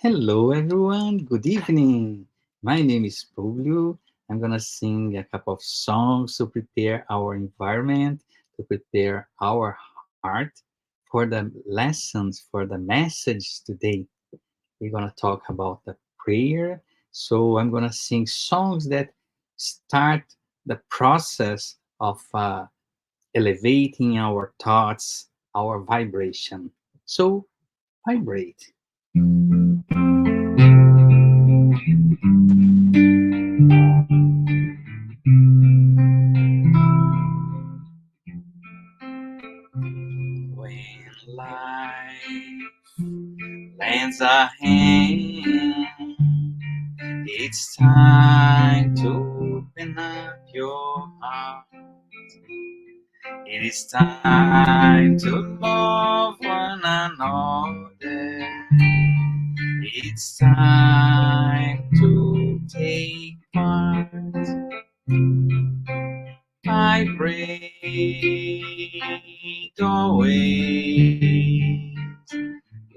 Hello, everyone. Good evening. My name is Publio. I'm gonna sing a couple of songs to prepare our environment, to prepare our heart for the lessons, for the message today. We're gonna talk about the prayer. So I'm gonna sing songs that start the process of elevating our thoughts, our vibration. So vibrate. When life lends a hand, it's time to open up your heart. It is time to love one another. It's time to take part. Vibrate always,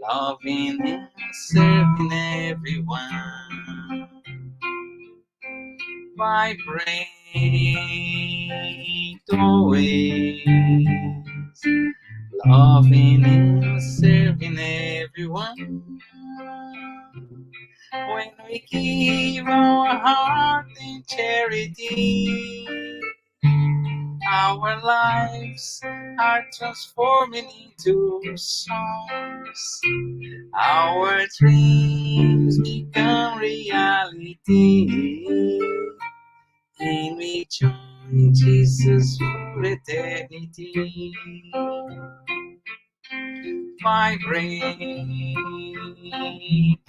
loving and serving everyone. Vibrate always, loving and serving everyone. When we give our heart in charity, our lives are transforming into songs. Our dreams become reality. And we join Jesus for eternity. Vibrate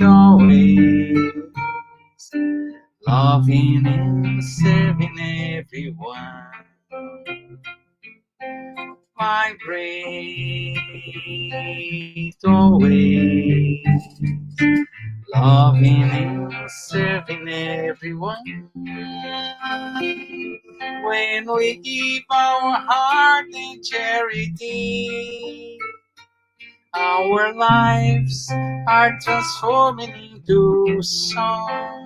always, loving and serving everyone. Vibrate always, loving and serving everyone. When we give our heart in charity, our lives are transforming into songs.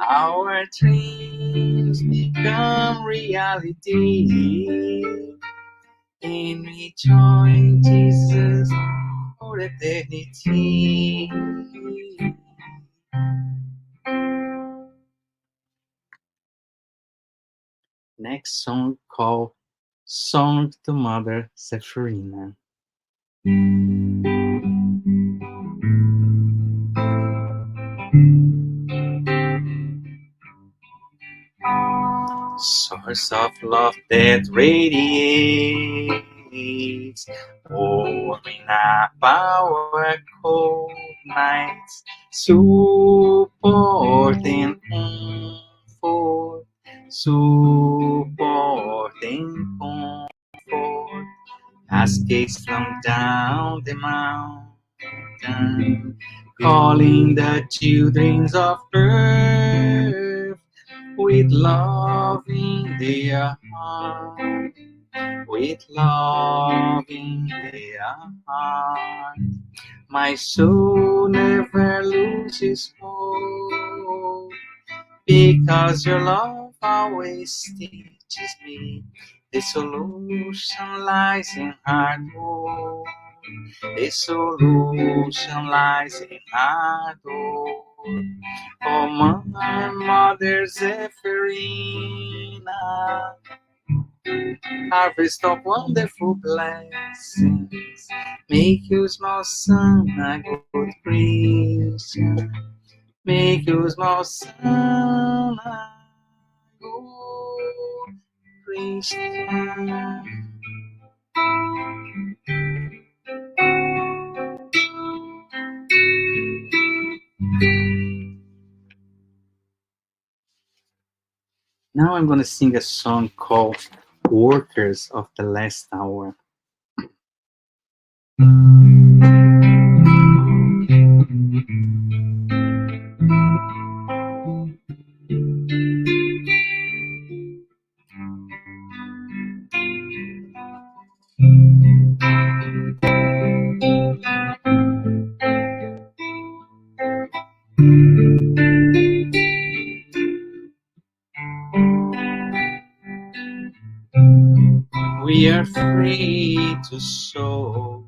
Our dreams become reality. And we join Jesus for eternity. Next song called Song to Mother Zephyrina. Source of love that radiates, warming up our cold nights, supporting comfort, supporting comfort, cascades from down the mountain, calling the children of earth with love in their heart, with love in their heart. My soul never loses hope, because your love always teaches me the solution lies in hard work. The solution lies in hard work. Oh, my mother Zephyrina, harvest of wonderful blessings, make your small son a good Christian. Make your small son a good Christian. Now I'm going to sing a song called Workers of the Last Hour. free to sow.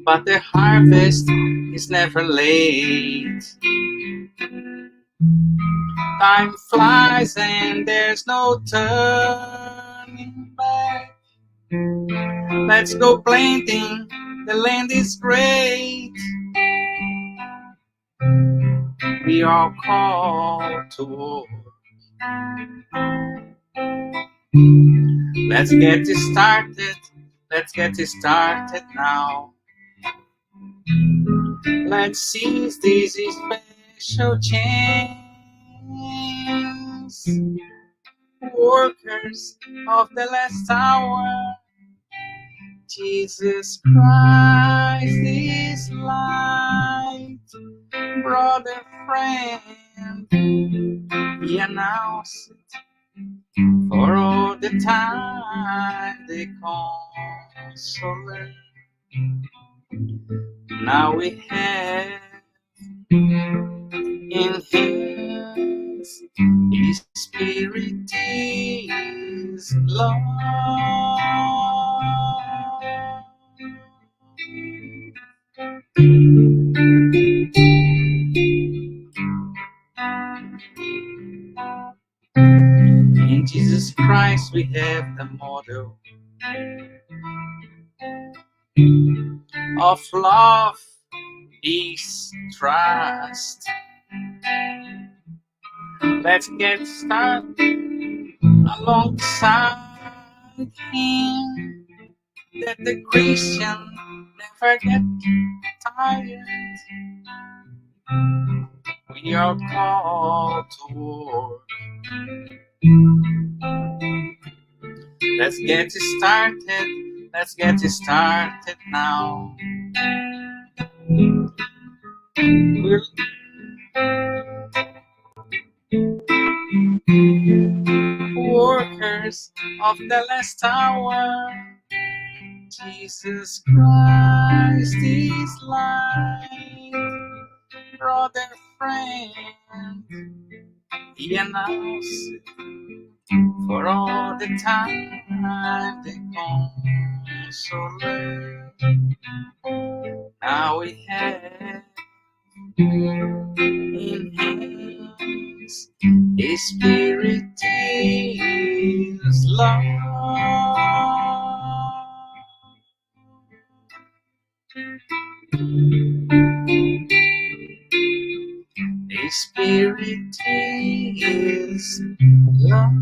But the harvest is never late. Time flies and there's no turning back. Let's go planting, the land is great. We are called to war. Let's get it started, let's get it started now. Let's seize this special chance. Workers of the last hour, Jesus Christ is light. Brother, friend, he announced it for all the time, the consoler. Now we have in hands his spirit is love. In Jesus Christ we have the model of love, peace, trust. Let's get started alongside him, that the Christian never get tired. We are called to war. Let's get it started. Let's get it started now. We're workers of the last hour. Jesus Christ is light. Brother, friend, he announced for all the time, the consoler. Now we have in hands his spirit is love. His spirit is love.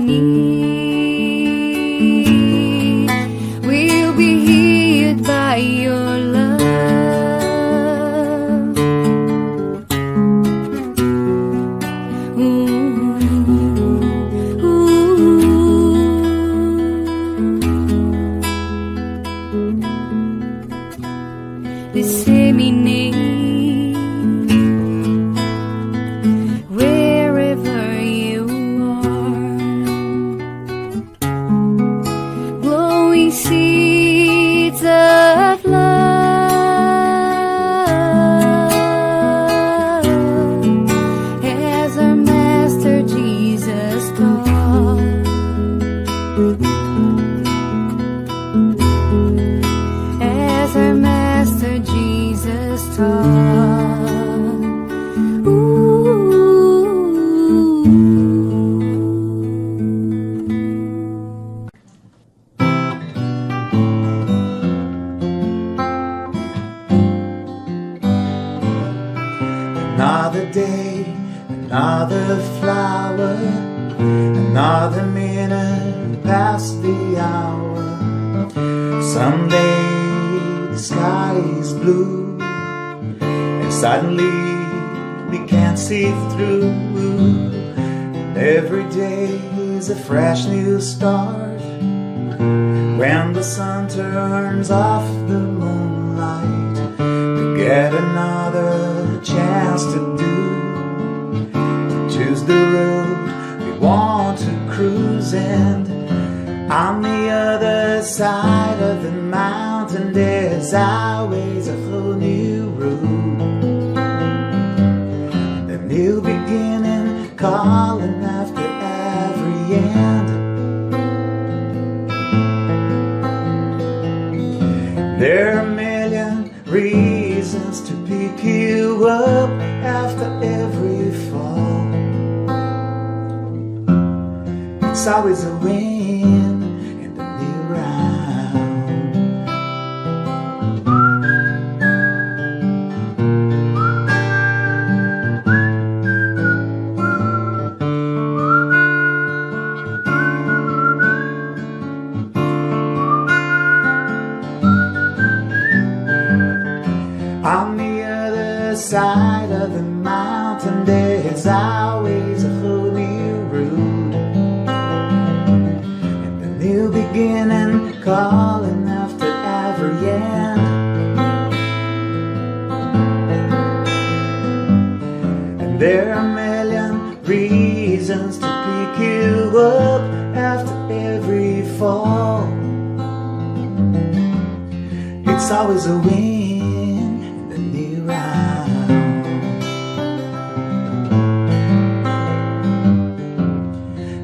need will be healed by your love. Ooh, disseminate wherever you are, glowing seeds of love, as our Master Jesus taught. As our Master Jesus taught. Another day, another flower, another minute past the hour. Someday the sky is blue, and suddenly we can't see through. And every day is a fresh new start. When the sun turns off the moonlight, we get another chance to choose the road we want to cruise. And on the other side of the mountain, there's always a whole new road, a new beginning calling after every end. There are a million reasons to pick you up after every fall. It's always a win and a new round. On the other side of the mountain, there's always a whole new road, and a new beginning calling after every end. And there are a million reasons to pick you up after every fall. It's always a win and a new round.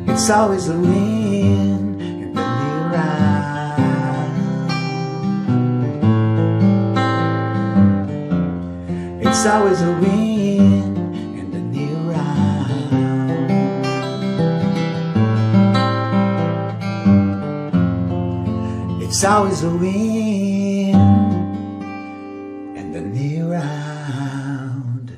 It's always a win and a new round. It's always a win and a new round. It's always a win and a new round.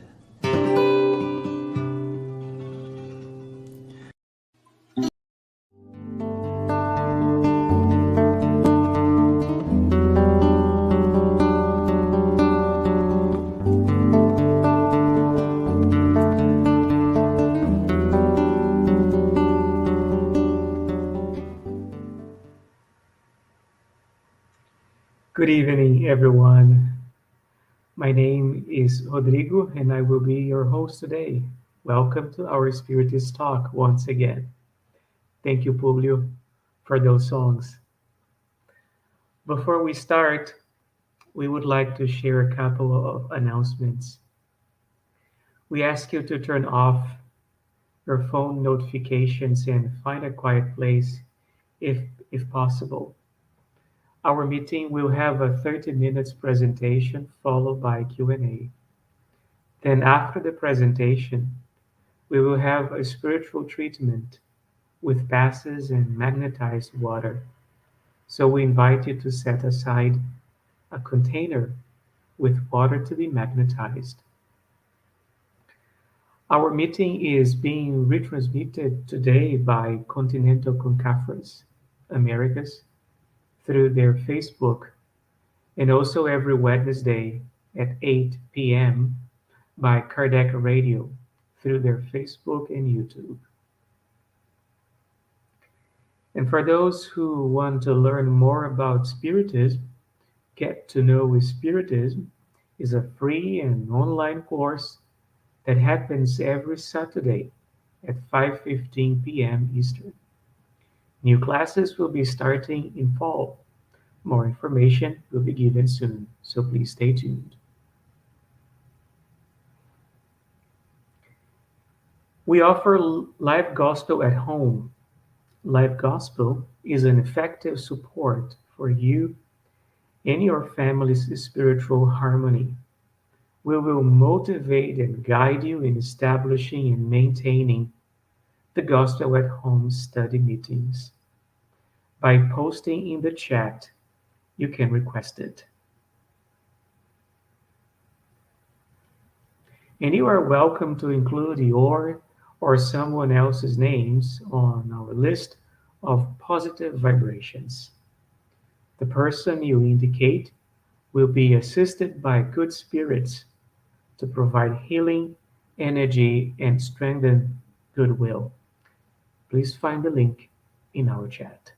Good evening, everyone. My name is Rodrigo, and I will be your host today. Welcome to our Spiritist talk once again. Thank you, Publio, for those songs. Before we start, we would like to share a couple of announcements. We ask you to turn off your phone notifications and find a quiet place if possible. Our meeting will have a 30 minutes presentation followed by Q&A. Then after the presentation, we will have a spiritual treatment with passes and magnetized water. So we invite you to set aside a container with water to be magnetized. Our meeting is being retransmitted today by Continental Conference Americas through their Facebook, and also every Wednesday at 8 p.m. by Kardec Radio through their Facebook and YouTube. And for those who want to learn more about Spiritism, Get to Know Spiritism is a free and online course that happens every Saturday at 5:15 p.m. Eastern. New classes will be starting in fall. More information will be given soon, so please stay tuned. We offer live gospel at home. Live gospel is an effective support for you and your family's spiritual harmony. We will motivate and guide you in establishing and maintaining the Gospel at Home study meetings. By posting in the chat, you can request it. And you are welcome to include your or someone else's names on our list of positive vibrations. The person you indicate will be assisted by good spirits to provide healing, energy, and strengthen goodwill. Please find the link in our chat.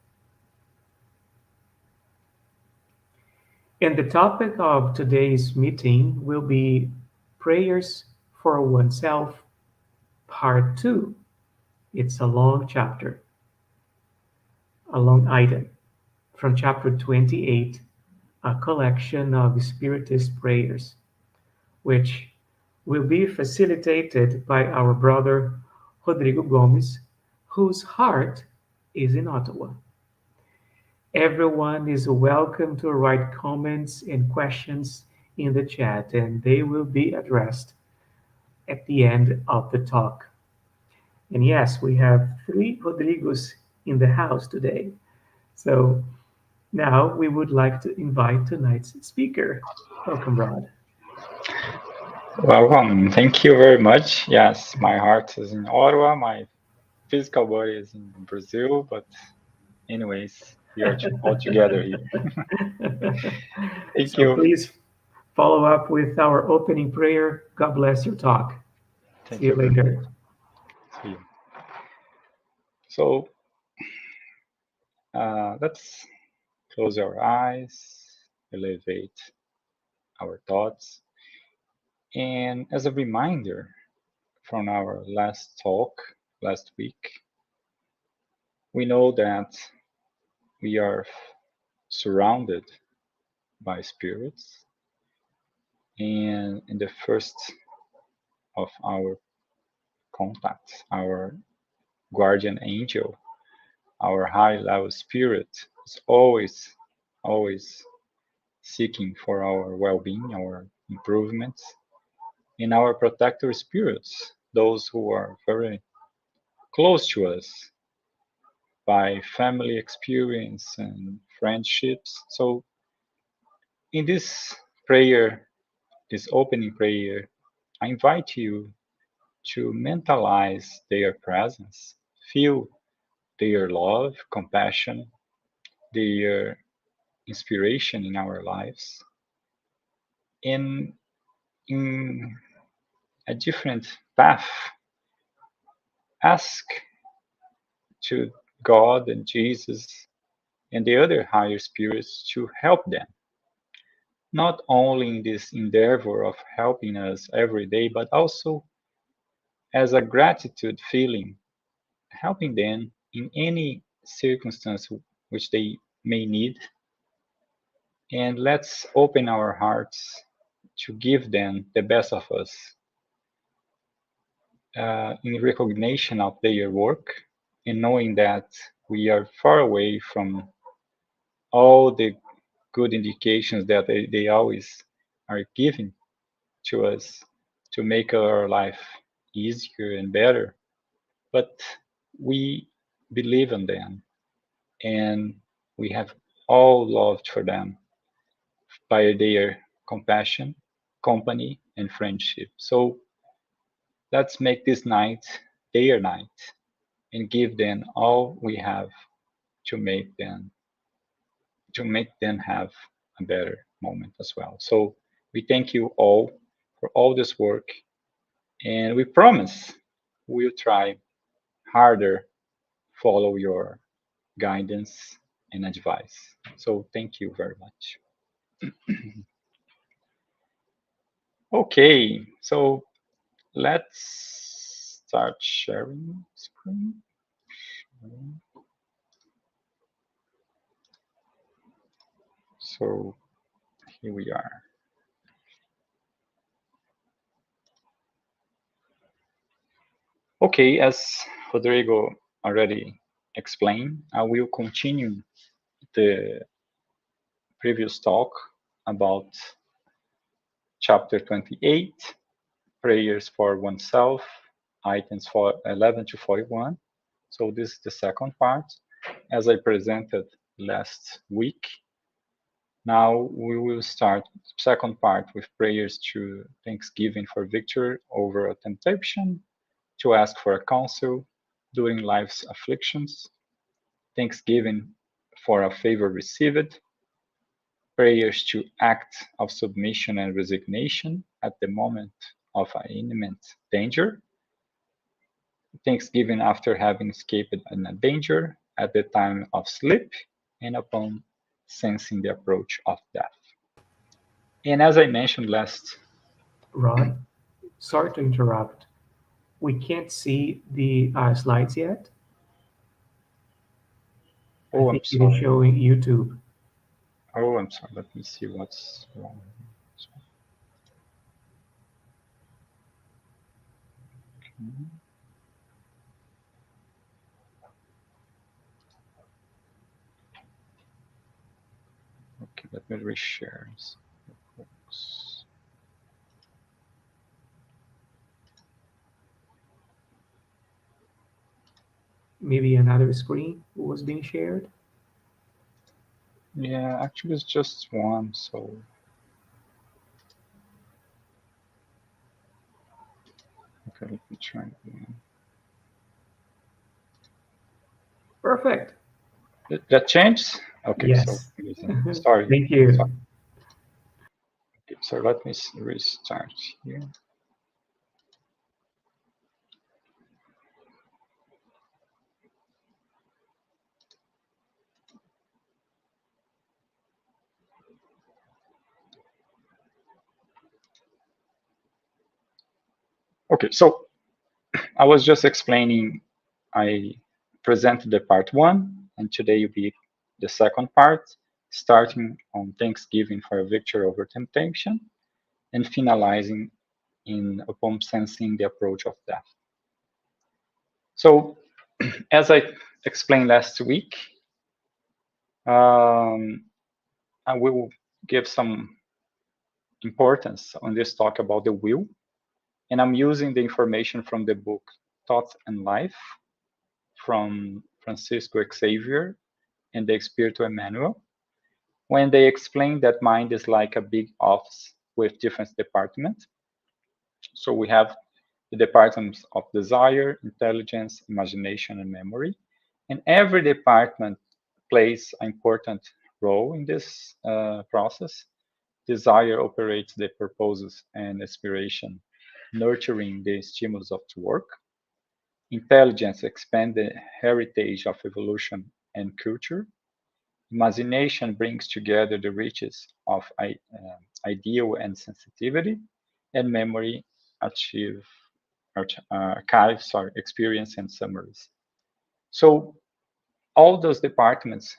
And the topic of today's meeting will be prayers for oneself, part 2. It's a long chapter, a long item from chapter 28, a collection of Spiritist prayers, which will be facilitated by our brother Rodrigo Gomes, whose heart is in Ottawa. Everyone is welcome to write comments and questions in the chat, and they will be addressed at the end of the talk. And yes, we have 3 Rodrigos in the house today. So now we would like to invite tonight's speaker. Welcome, Rod. Welcome. Thank you very much. Yes, my heart is in Ottawa. My physical body is in Brazil, but anyways, we are all together here. Thank So you. please follow up with our opening prayer. God bless your talk. Thank See you you very later. much. See you. So let's close our eyes, elevate our thoughts, and as a reminder from our last talk last week, we know that we are surrounded by spirits, and in the first of our contacts, our guardian angel, our high level spirit is always seeking for our well-being, our improvements, and our protector spirits, those who are very close to us by family experience and friendships. So in this prayer, this opening prayer, I invite you to mentalize their presence, feel their love, compassion, their inspiration in our lives, and in a different path, ask to God and Jesus and the other higher spirits to help them, not only in this endeavor of helping us every day, but also as a gratitude feeling, helping them in any circumstance which they may need. And let's open our hearts to give them the best of us in recognition of their work and knowing that we are far away from all the good indications that they always are giving to us to make our life easier and better. But we believe in them and we have all love for them by their compassion, company, and friendship. So Let's make this night their night and give them all we have to make them have a better moment as well. So we thank you all for all this work, and we promise we'll try harder, follow your guidance and advice. So thank you very much. Okay, so let's start sharing screen. So here we are. Okay, as Rodrigo already explained, I will continue the previous talk about chapter 28, prayers for oneself, items for 11 to 41. So this is the second part, as I presented last week. Now we will start second part with prayers to thanksgiving for victory over a temptation, to ask for a counsel during life's afflictions, thanksgiving for a favor received, prayers to act of submission and resignation at the moment of imminent danger, thanksgiving after having escaped a danger at the time of sleep and upon sensing the approach of death. And as I mentioned last, Rod, sorry to interrupt. We can't see the slides yet. I oh, I'm think it is sorry. showing YouTube. Oh, I'm sorry. Let me see what's wrong. Okay, let me reshare. Maybe another screen was being shared. Yeah, actually, it's just one. So, okay, let me try again. Perfect. That changed? Okay, so Yes. sorry. Thank you. Sorry. Okay, so let me restart here. Okay, so I was just explaining, I presented the part one, and today will be the second part, starting on Thanksgiving for a victory over temptation, and finalizing in upon sensing the approach of death. So, as I explained last week, I will give some importance on this talk about the will, and I'm using the information from the book Thoughts and Life from Francisco Xavier and the Spiritual Manual, when they explain that mind is like a big office with different departments. So we have the departments of desire, intelligence, imagination, and memory. And every department plays an important role in this process. Desire operates the purposes and aspiration, nurturing the stimulus of the work. Intelligence expands the heritage of evolution and culture. Imagination brings together the riches of ideal and sensitivity, and memory achieve, archives, experience and summaries. So all those departments,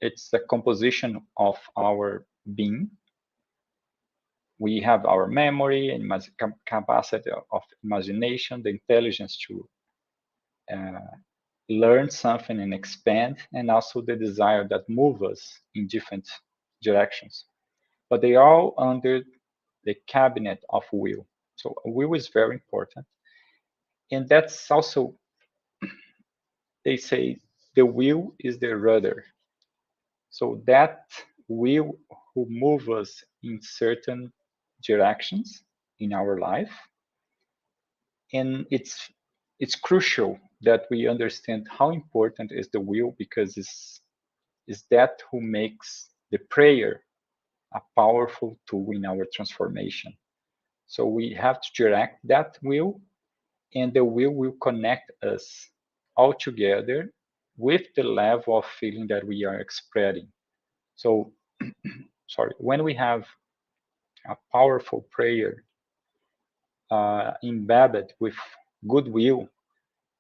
it's the composition of our being. We have our memory and capacity of imagination, the intelligence to uh, learn something and expand, and also the desire that move us in different directions. But they are all under the cabinet of will. So will is very important. And that's also, they say, the will is the rudder. So that will who move us in certain directions in our life. And it's crucial that we understand how important is the will, because it's that who makes the prayer a powerful tool in our transformation. So we have to direct that will, and the will connect us all together with the level of feeling that we are expressing. So, sorry, when we have a powerful prayer embedded with goodwill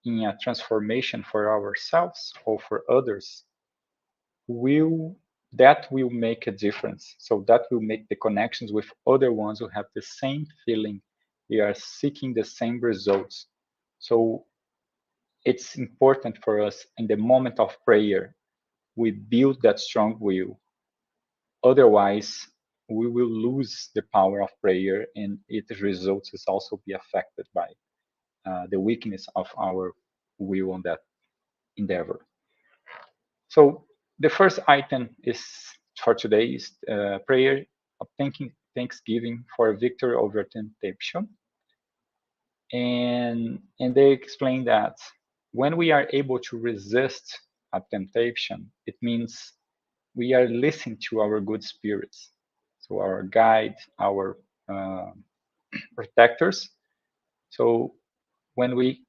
in a transformation for ourselves or for others, will that will make a difference. So that will make the connections with other ones who have the same feeling. We are seeking the same results. So it's important for us in the moment of prayer, we build that strong will. Otherwise, we will lose the power of prayer, and its results is also be affected by the weakness of our will on that endeavor. So the first item is for today is prayer of thanksgiving for victory over temptation. And they explain that when we are able to resist a temptation, it means we are listening to our good spirits, so our guide, our uh, protectors. So when we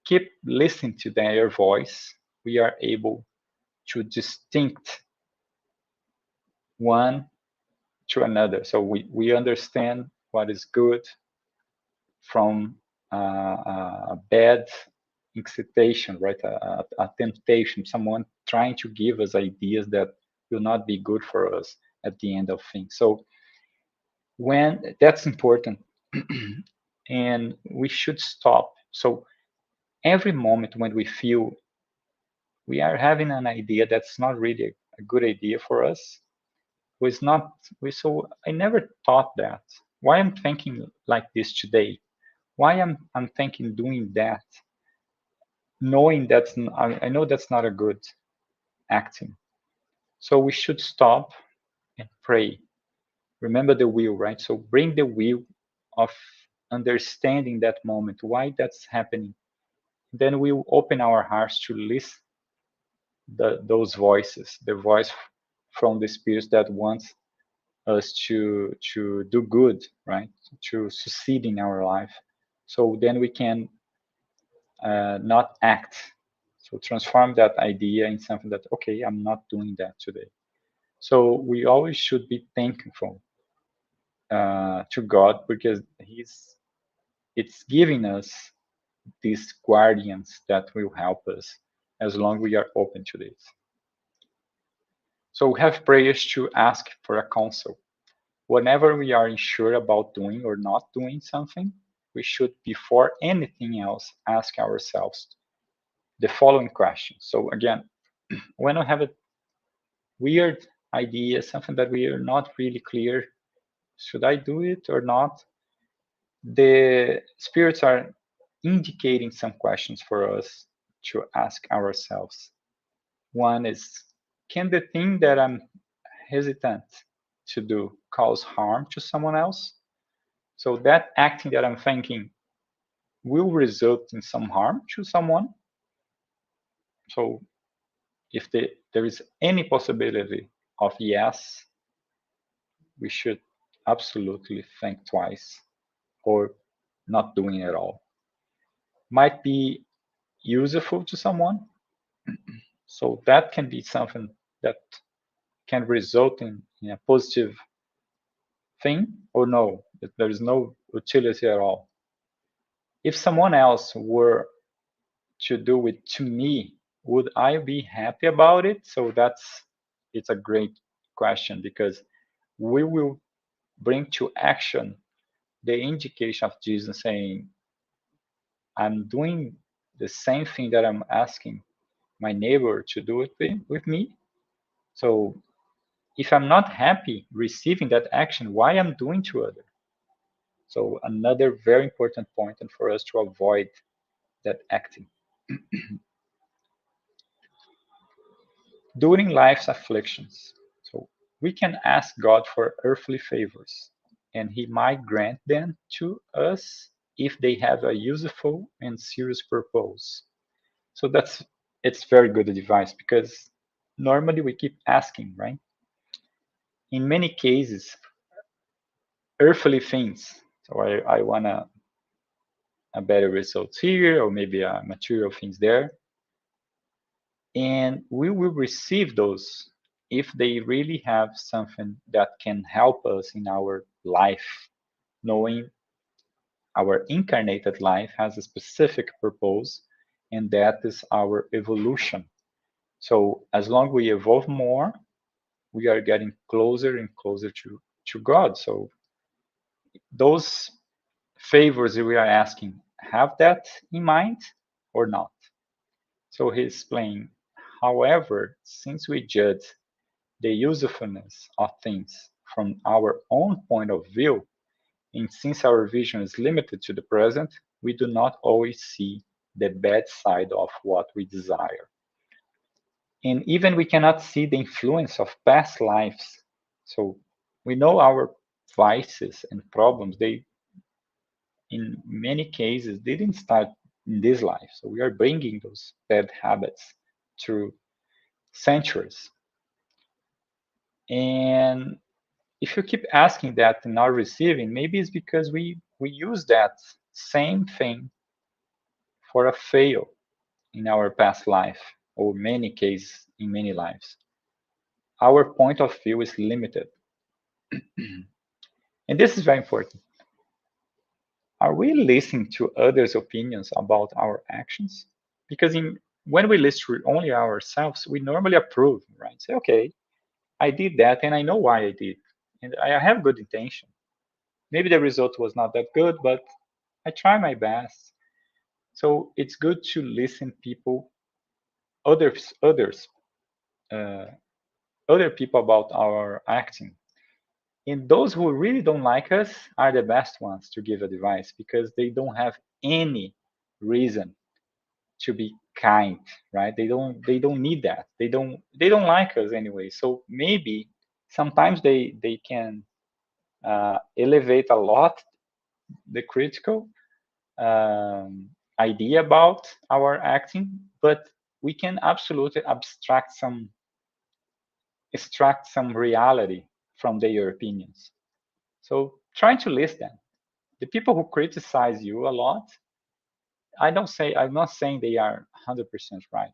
keep listening to their voice, we are able to distinct one to another. So we understand what is good from a bad excitation, right? A temptation, someone trying to give us ideas that will not be good for us at the end of things. So when that's important, and we should stop. So every moment when we feel we are having an idea that's not really a good idea for us, was not we so I never thought that. Why I'm thinking like this today? Why I'm thinking doing that, knowing I know that's not a good acting. So we should stop and pray. Remember the will, right? So bring the will of understanding that moment, why that's happening. Then we'll open our hearts to listen those voices, the voice from the spirits that wants us to do good, right? To succeed in our life. So then we can not act. So transform that idea in something that, okay, I'm not doing that today. So we always should be thankful to God, because it's giving us these guardians that will help us as long as we are open to this. So we have prayers to ask for a counsel. Whenever we are unsure about doing or not doing something, we should, before anything else, ask ourselves the following questions. So again, when we have a weird idea, something that we are not really clear, should I do it or not? The spirits are indicating some questions for us to ask ourselves. One is, can the thing that I'm hesitant to do cause harm to someone else? So that acting that I'm thinking will result in some harm to someone. So if there is any possibility of yes, we should absolutely think twice, or not doing it at all. Might be useful to someone, so that can be something that can result in a positive thing, or no, that there is no utility at all. If someone else were to do it to me, would I be happy about it? So it's a great question, because we will bring to action the indication of Jesus saying, I'm doing the same thing that I'm asking my neighbor to do it with me. So if I'm not happy receiving that action, why I'm doing to other? So another very important point, and for us to avoid that acting. During life's afflictions, so we can ask God for earthly favors, and He might grant them to us if they have a useful and serious purpose. So it's very good advice because normally we keep asking, right? In many cases, earthly things. So I want a better results here, or maybe a material things there, and we will receive those if they really have something that can help us in our life, knowing our incarnated life has a specific purpose, and that is our evolution. So as long we evolve more, we are getting closer and closer to God. So those favors that we are asking have that in mind or not. So he's explaining, however, since we judge the usefulness of things from our own point of view, and since our vision is limited to the present, we do not always see the bad side of what we desire. And even we cannot see the influence of past lives. So we know our vices and problems, they, in many cases, didn't start in this life. So we are bringing those bad habits through centuries. And if you keep asking that and not receiving, maybe it's because we use that same thing for a fail in our past life, or many cases in many lives. Our point of view is limited. And this is very important. Are we listening to others' opinions about our actions? Because when we listen to only ourselves, we normally approve, right? Say, okay, I did that and I know why I did. And I have good intention. Maybe the result was not that good, but I try my best. So it's good to listen people, others, uh, other people about our acting. And those who really don't like us are the best ones to give advice because they don't have any reason to be kind, right? They don't need that. They don't like us anyway. So maybe sometimes they can elevate a lot the critical idea about our acting, but we can absolutely extract some reality from their opinions. So trying to listen. The people who criticize you a lot, I'm not saying they are 100% right,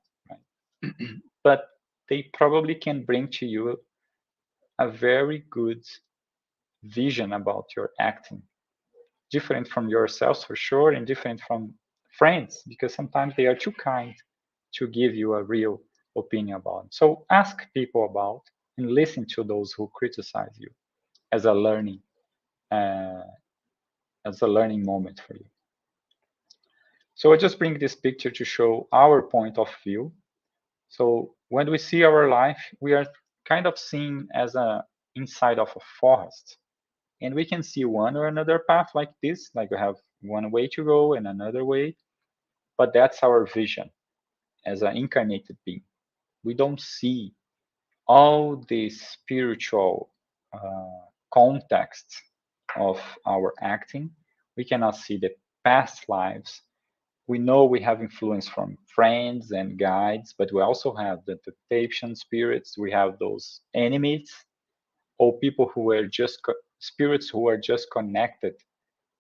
but they probably can bring to you a very good vision about your acting, different from yourselves for sure, and different from friends because sometimes they are too kind to give you a real opinion about it. So ask people about and listen to those who criticize you as a learning uh, moment for you. So I just bring this picture to show our point of view. So when we see our life, we are kind of seen as a inside of a forest, and we can see one or another path like this, like we have one way to go and another way, but that's our vision as an incarnated being. We don't see all the spiritual context of our acting. We cannot see the past lives. We know we have influence from friends and guides, but we also have the temptation spirits. We have those enemies or people who are just spirits who are just connected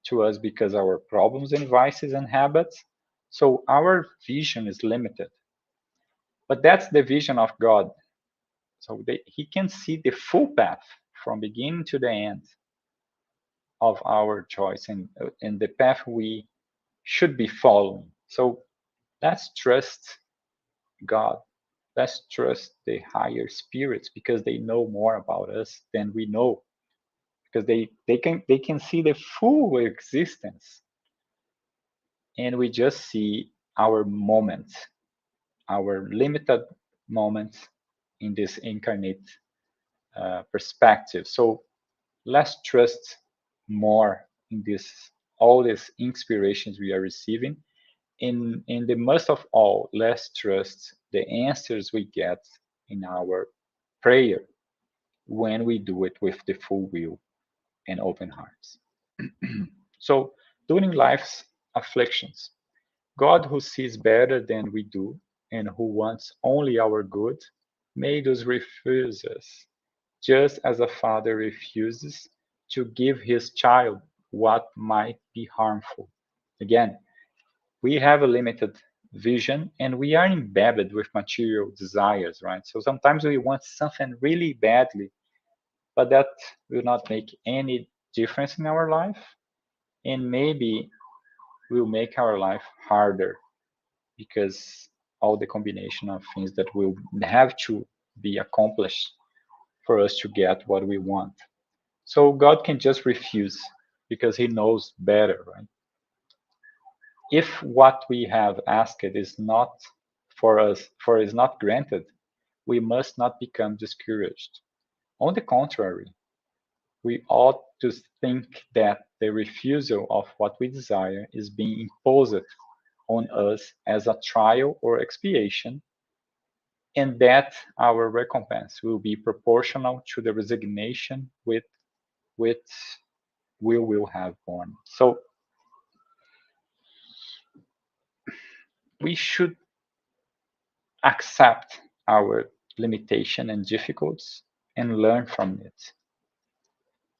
to us because our problems and vices and habits. So our vision is limited. But that's the vision of God. So he can see the full path from beginning to the end of our choice and the path we should be following. So let's trust God. Let's trust the higher spirits because they know more about us than we know. Because they can see the full existence, and we just see our moments, our limited moments in this incarnate perspective. So let's trust more in this all these inspirations we are receiving. In the most of all, let's trust the answers we get in our prayer when we do it with the full will and open hearts. So during life's afflictions. God, who sees better than we do and who wants only our good, made us refuse us, just as a father refuses to give his child what might be harmful. Again, we have a limited vision and we are embedded with material desires, right? So sometimes we want something really badly, but that will not make any difference in our life and maybe will make our life harder because all the combination of things that will have to be accomplished for us to get what we want. So God can just refuse because he knows better, right? If what we have asked is not for us, for is not granted, we must not become discouraged. On the contrary, we ought to think that the refusal of what we desire is being imposed on us as a trial or expiation, and that our recompense will be proportional to the resignation with which we will have borne. So we should accept our limitation and difficulties and learn from it.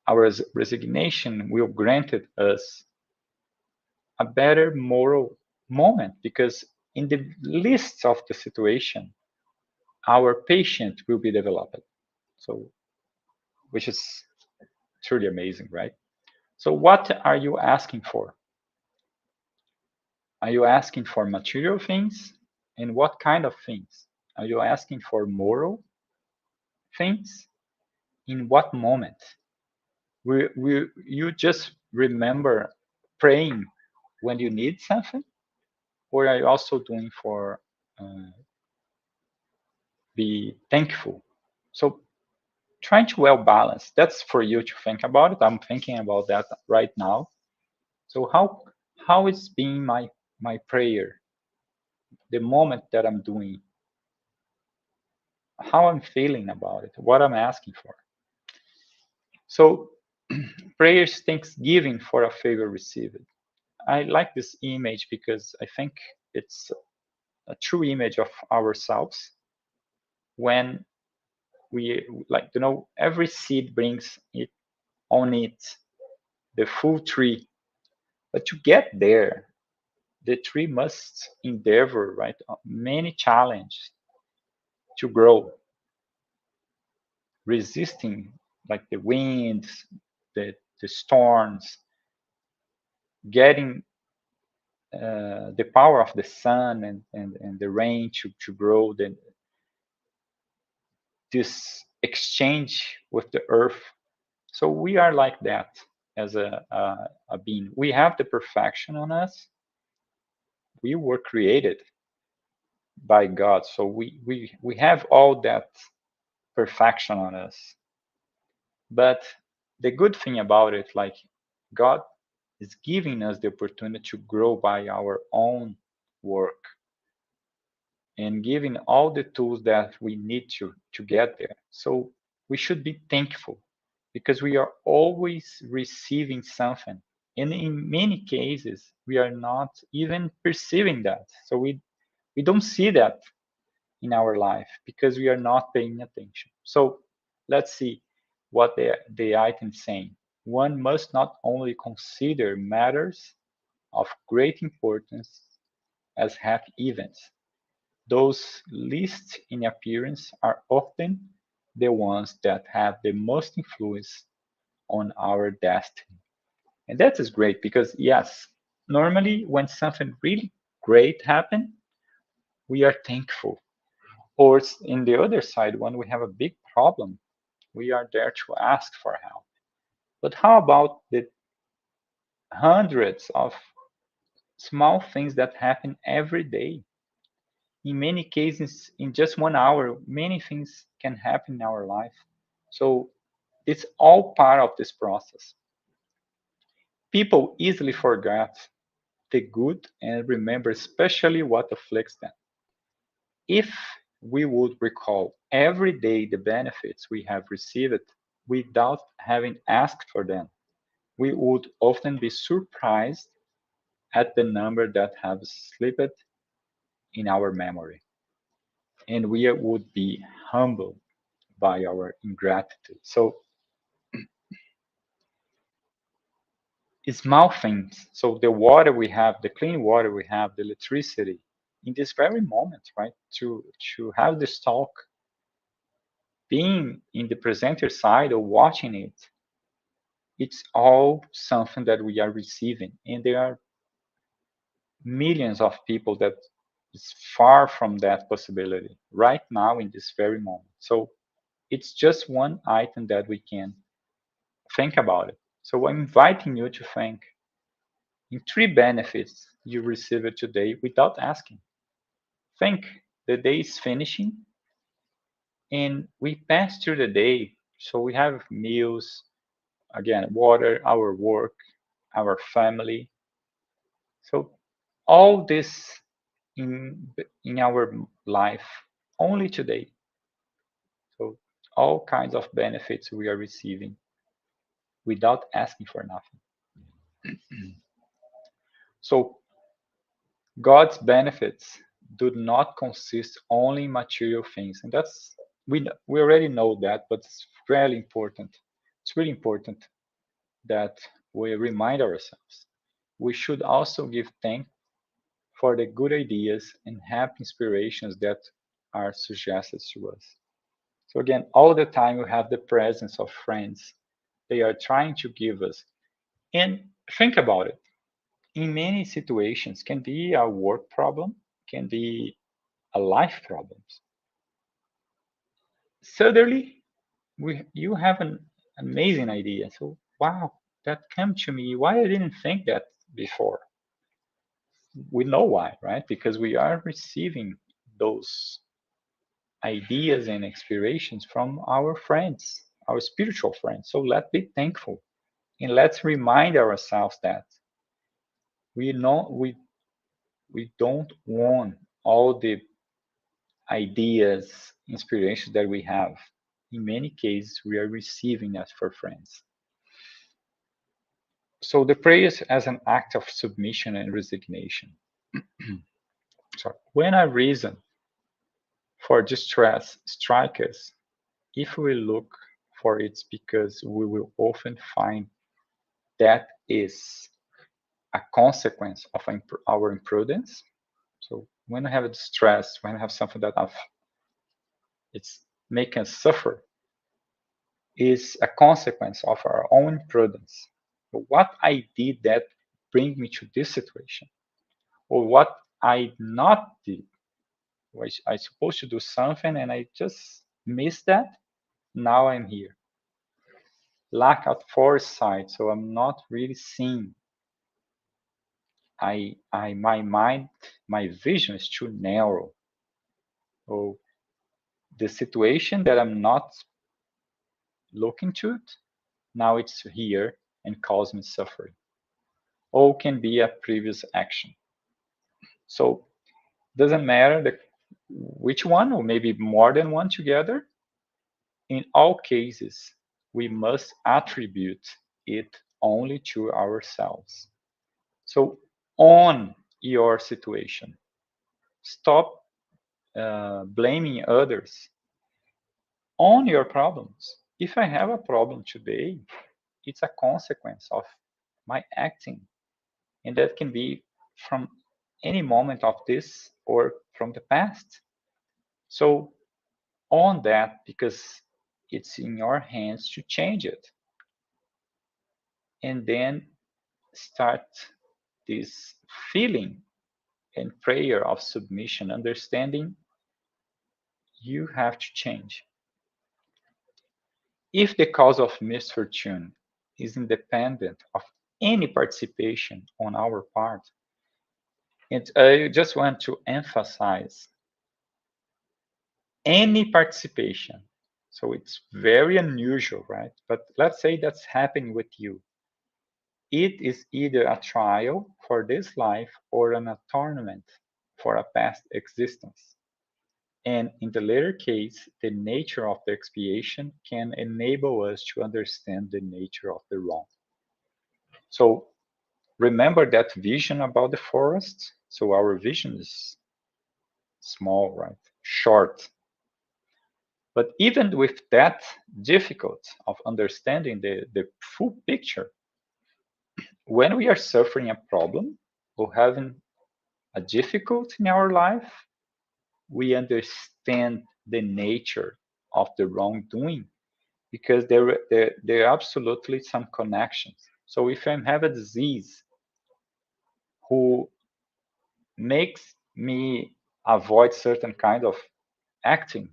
Our resignation will grant us a better moral moment because in the least of the situation, our patience will be developed. So, which is truly amazing, right? So, what are you asking for? Are you asking for material things? And what kind of things? Are you asking for moral things? In what moment? You just remember praying when you need something? Or are you also doing for uh, be thankful? So trying to well balance. That's for you to think about it. I'm thinking about that right now. So how is being my prayer, the moment that I'm doing, how I'm feeling about it, what I'm asking for. So prayers thanksgiving for a favor received. I like this image because I think it's a true image of ourselves when we like every seed brings it on it the full tree, but to get there the tree must endeavor right many challenges to grow, resisting like the winds, the storms, getting the power of the sun and the rain to grow this exchange with the earth. So we are like that as a being. We have the perfection on us. We were created by God. So we have all that perfection on us. But the good thing about it, like God is giving us the opportunity to grow by our own work and giving all the tools that we need to get there. So we should be thankful because we are always receiving something. And in many cases, we are not even perceiving that. So we don't see that in our life because we are not paying attention. So let's see what the item is saying. One must not only consider matters of great importance as happy events. Those least in appearance are often the ones that have the most influence on our destiny. And that is great because, yes, normally when something really great happens, we are thankful. Or in the other side, when we have a big problem, we are there to ask for help. But how about the hundreds of small things that happen every day? In many cases, in just 1 hour, many things can happen in our life. So it's all part of this process. People easily forget the good and remember especially what afflicts them. If we would recall every day the benefits we have received without having asked for them, we would often be surprised at the number that have slipped in our memory, and we would be humbled by our ingratitude. So, small things. So, the water we have, the clean water we have, the electricity, in this very moment, right? To have this talk, being in the presenter side or watching it, it's all something that we are receiving, and there are millions of people that is far from that possibility right now in this very moment. So it's just one item that we can think about it. So I'm inviting you to think in three benefits you receive it today without asking. Think the day is finishing and we pass through the day. So we have meals, again, water, our work, our family. So all this in our life only today. So all kinds of benefits we are receiving without asking for nothing. So God's benefits do not consist only in material things, and that's we already know that, but it's really important. It's really important that we remind ourselves. We should also give thanks for the good ideas and happy inspirations that are suggested to us. So again, all the time we have the presence of friends. They are trying to give us. And think about it. In many situations, can be a work problem, can be a life problem. Suddenly, you have an amazing idea. So wow, that came to me. Why I didn't think that before? We know why, right? Because we are receiving those ideas and inspirations from our friends, our spiritual friends. So let's be thankful and let's remind ourselves that we know we don't want all the ideas, inspirations that we have. In many cases, we are receiving that for friends. So the prayers as an act of submission and resignation. So when a reason for distress strikes us, if we look for it, because we will often find that is a consequence of our imprudence. So when we have a distress, when we have something that it's making us suffer, is a consequence of our own imprudence. So what I did that bring me to this situation, or what I not did, was I supposed to do something and I just missed that. Now I'm here. Lack of foresight, so I'm not really seeing. My mind, my vision is too narrow. So the situation that I'm not looking to it, now it's here and cause me suffering. Or can be a previous action. So doesn't matter which one, or maybe more than one together. In all cases, we must attribute it only to ourselves. So own your situation. Stop blaming others. Own your problems. If I have a problem today, it's a consequence of my acting, and that can be from any moment of this or from the past. So own that, because it's in your hands to change it, and then start this feeling and prayer of submission, understanding you have to change. If the cause of misfortune is independent of any participation on our part, and I just want to emphasize any participation. So it's very unusual, right? But let's say that's happening with you. It is either a trial for this life or an atonement for a past existence. And in the latter case, the nature of the expiation can enable us to understand the nature of the wrong. So remember that vision about the forest. So our vision is small, right? Short. But even with that difficult of understanding the full picture, when we are suffering a problem or having a difficulty in our life, we understand the nature of the wrongdoing because there are absolutely some connections. So if I have a disease who makes me avoid certain kind of acting,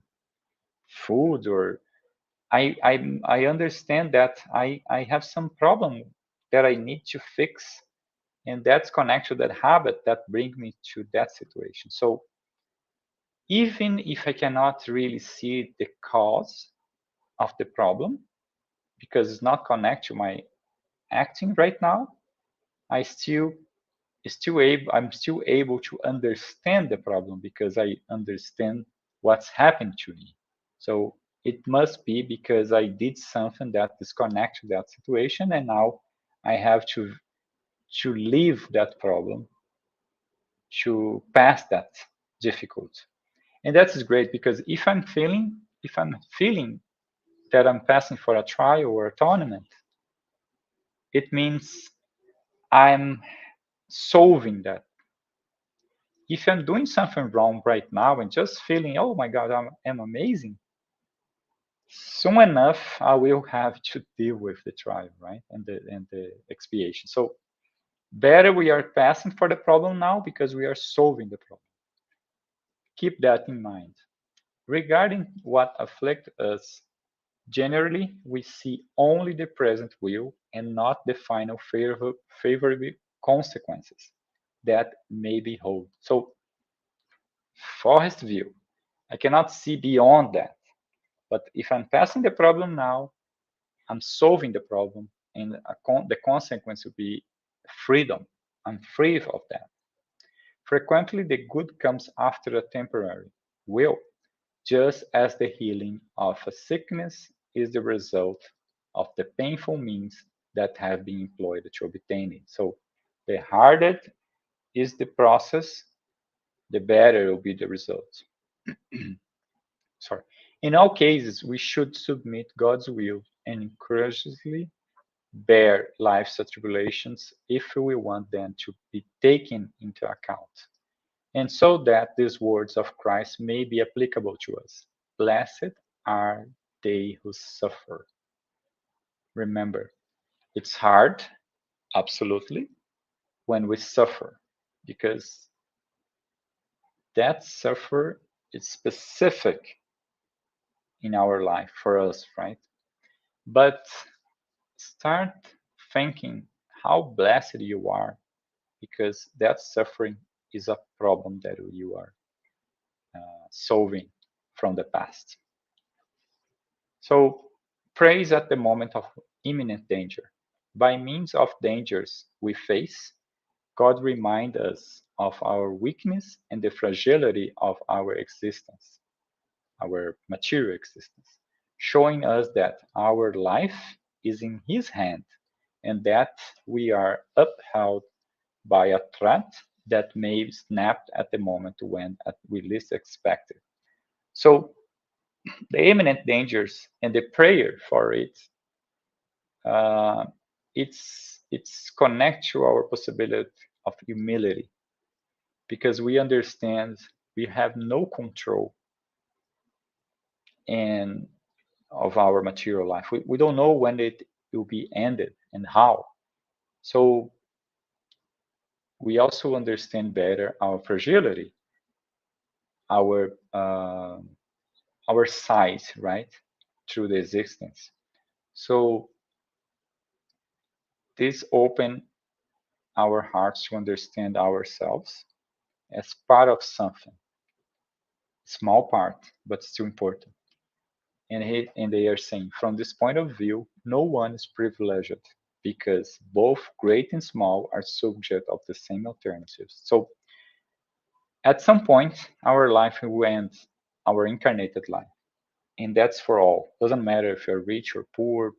food, or I understand that I have some problem that I need to fix, and that's connected to that habit that brings me to that situation. So even if I cannot really see the cause of the problem because it's not connected to my acting right now, I I'm still able to understand the problem because I understand what's happened to me. So it must be because I did something that disconnects to that situation, and now I have to leave that problem, to pass that difficult. And that is great because if I'm feeling that I'm passing for a trial or a tournament, it means I'm solving that. If I'm doing something wrong right now and just feeling, oh my God, I'm amazing, soon enough I will have to deal with the trial, right? And the expiation. So better we are passing for the problem now because we are solving the problem. Keep that in mind. Regarding what afflicts us, generally we see only the present will and not the final favorable consequences that may be hold. So forest view, I cannot see beyond that. But if I'm passing the problem now, I'm solving the problem, and the consequence will be freedom. I'm free of that. Frequently, the good comes after a temporary will, just as the healing of a sickness is the result of the painful means that have been employed to obtain it. So, the harder is the process, the better will be the result. Sorry. In all cases, we should submit God's will and courageously bear life's tribulations if we want them to be taken into account, and so that these words of Christ may be applicable to us. Blessed are they who suffer. Remember, it's hard, absolutely, when we suffer, because that suffer is specific in our life for us, right? But start thinking how blessed you are because that suffering is a problem that you are solving from the past. So, praise at the moment of imminent danger. By means of dangers we face, God reminds us of our weakness and the fragility of our existence, our material existence, showing us that our life is in His hand and that we are upheld by a threat that may snap at the moment when we least expect it. So the imminent dangers and the prayer for it, uh, it's connect to our possibility of humility because we understand we have no control and of our material life. We don't know when it will be ended and how. So we also understand better our fragility, our our size, right, through the existence. So this open our hearts to understand ourselves as part of something, small part, but still important. And they are saying, from this point of view, no one is privileged because both great and small are subject of the same alternatives. So at some point, our life will end, our incarnated life. And that's for all. Doesn't matter if you're rich or poor,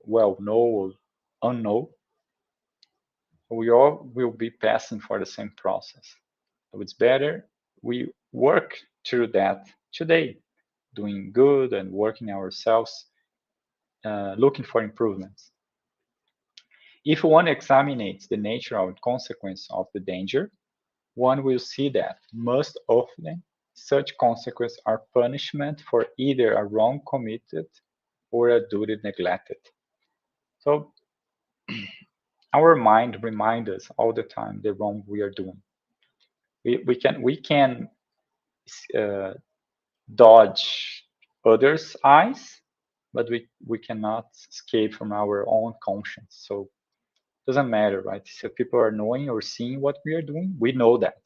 well known or unknown. We all will be passing for the same process. So it's better we work through that today, doing good and working ourselves, looking for improvements. If one examines the nature and consequence of the danger, one will see that most often such consequences are punishment for either a wrong committed or a duty neglected. So our mind reminds us all the time the wrong we are doing. We can uh, dodge others' eyes, but we cannot escape from our own conscience. So it doesn't matter, right? So people are knowing or seeing what we are doing, we know that.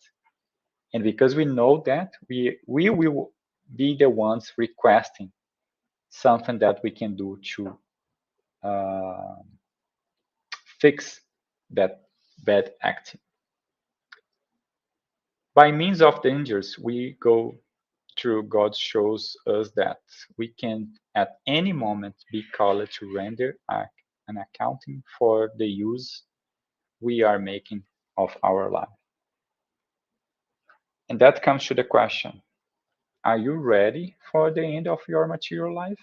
And because we know that, we will be the ones requesting something that we can do to uh, fix that bad acting. By means of dangers, we go through. God shows us that we can at any moment be called to render an accounting for the use we are making of our life. And that comes to the question, are you ready for the end of your material life?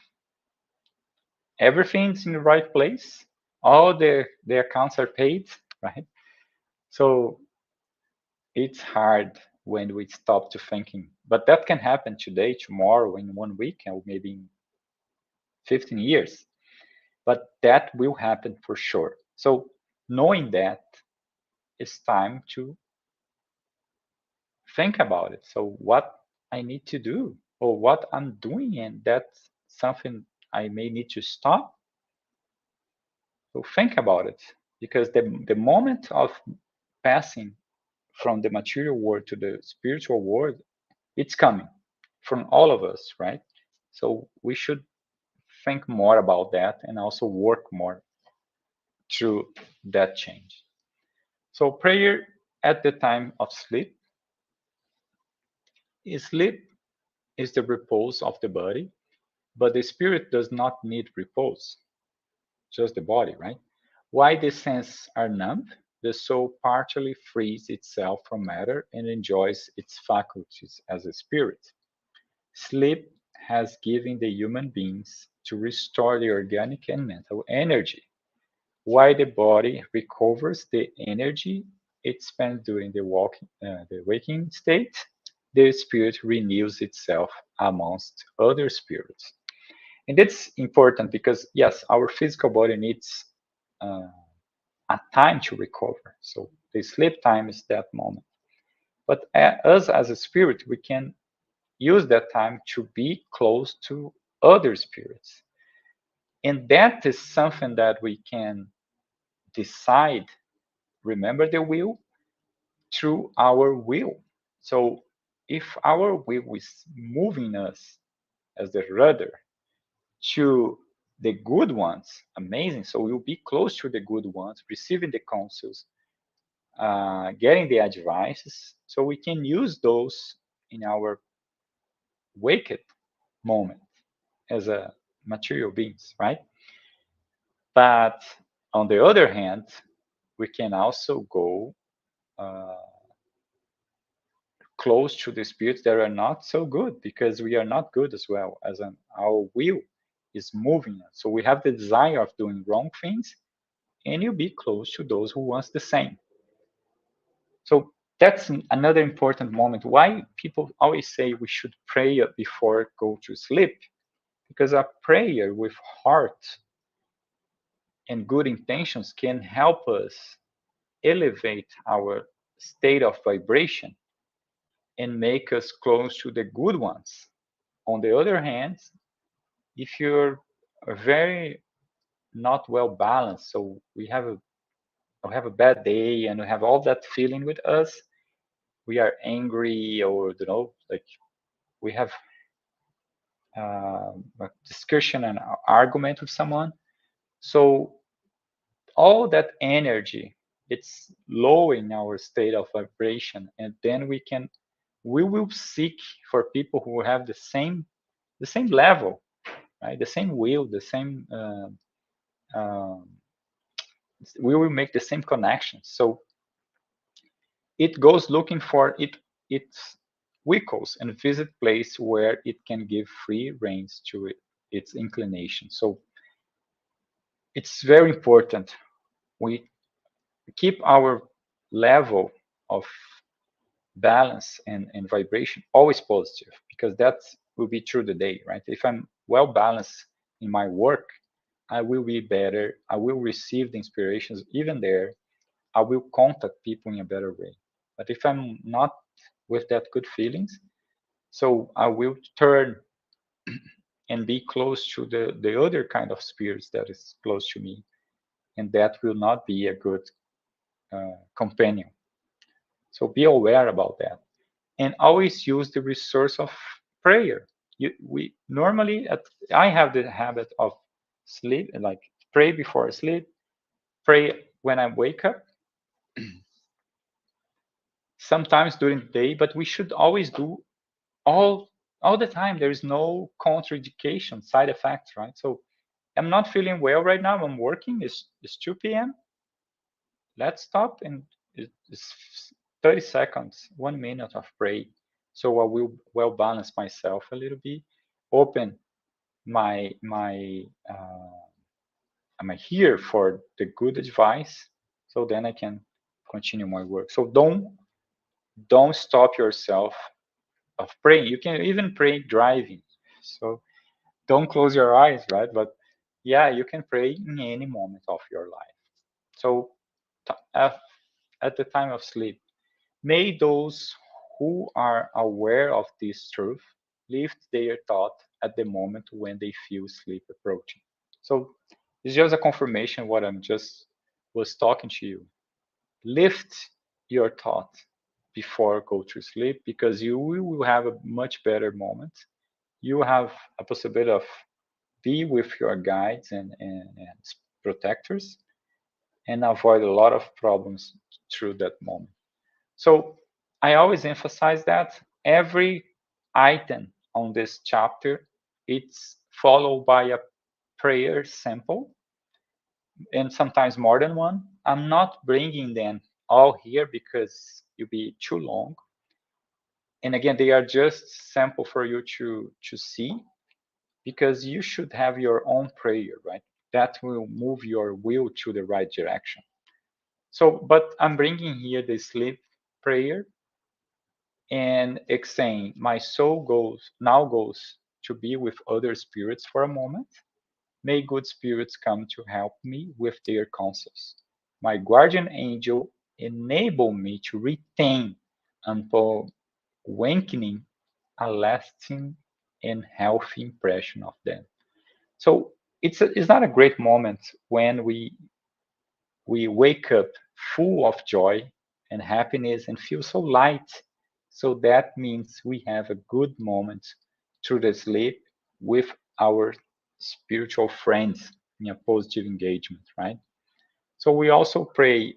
Everything's in the right place? All the accounts are paid, right? So it's hard when we stop to thinking. But that can happen today, tomorrow, in 1 week, or maybe in 15 years. But that will happen for sure. So knowing that, it's time to think about it. So what I need to do or what I'm doing, and that's something I may need to stop. So think about it, because the moment of passing from the material world to the spiritual world, it's coming from all of us, right? So we should think more about that and also work more through that change. So prayer at the time of sleep. Sleep is the repose of the body, but the spirit does not need repose, just the body, right? Why the senses are numb? The soul partially frees itself from matter and enjoys its faculties as a spirit. Sleep has given the human beings to restore the organic and mental energy. While the body recovers the energy it spent during the waking state, the spirit renews itself amongst other spirits. And that's important because, yes, our physical body needs uh, a time to recover. So the sleep time is that moment. But us as a spirit, we can use that time to be close to other spirits. And that is something that we can decide, remember the will, through our will. So if our will is moving us as the rudder to the good ones, amazing. So we'll be close to the good ones, receiving the counsels, getting the advices, so we can use those in our wicked moment as a material beings, right? But on the other hand, we can also go uh, close to the spirits that are not so good because we are not good as well as our will is moving us. So we have the desire of doing wrong things, and you'll be close to those who wants the same. So that's another important moment. Why people always say we should pray before go to sleep? Because a prayer with heart and good intentions can help us elevate our state of vibration and make us close to the good ones. On the other hand, if you're very not well balanced, so we have a bad day and we have all that feeling with us, we are angry, or like we have a discussion and argument with someone. So all that energy, it's low in our state of vibration, and then we will seek for people who have the same level, right? The same will, the same we will make the same connection. So it goes looking for its vehicles and visit place where it can give free reins to its inclination. So it's very important we keep our level of balance and vibration always positive, because that will be through the day, right? If I'm well balanced in my work, I will be better. I will receive the inspirations even there. I will contact people in a better way. But if I'm not with that good feelings, so I will turn and be close to the other kind of spirits that is close to me, and that will not be a good companion. So be aware about that, and always use the resource of prayer. We normally, I have the habit of sleep, like pray before I sleep, pray when I wake up, sometimes during the day, but we should always do all all the time. There is no contraindication, side effects, right? So I'm not feeling well right now. I'm working. It's 2 p.m. Let's stop and it's 30 seconds, 1 minute of pray. So I will well balance myself a little bit, open my am I here for the good advice, so then I can continue my work. So don't stop yourself of praying. You can even pray driving. So don't close your eyes, right? But yeah, you can pray in any moment of your life. So at the time of sleep, may those who are aware of this truth lift their thought at the moment when they feel sleep approaching. So it's just a confirmation what I'm just was talking to you. Lift your thought before go to sleep, because you will have a much better moment. You have a possibility of be with your guides and protectors, and avoid a lot of problems through that moment. So I always emphasize that every item on this chapter, it's followed by a prayer sample, and sometimes more than one. I'm not bringing them all here because it'll be too long. And again, they are just sample for you to see, because you should have your own prayer, right? That will move your will to the right direction. So, but I'm bringing here the sleep prayer, and it's saying, my soul goes to be with other spirits for a moment. May good spirits come to help me with their counsels. My guardian angel enable me to retain until awakening a lasting and healthy impression of them. So it's not a great moment when we wake up full of joy and happiness and feel so light. So that means we have a good moment through the sleep with our spiritual friends in a positive engagement, right? So we also pray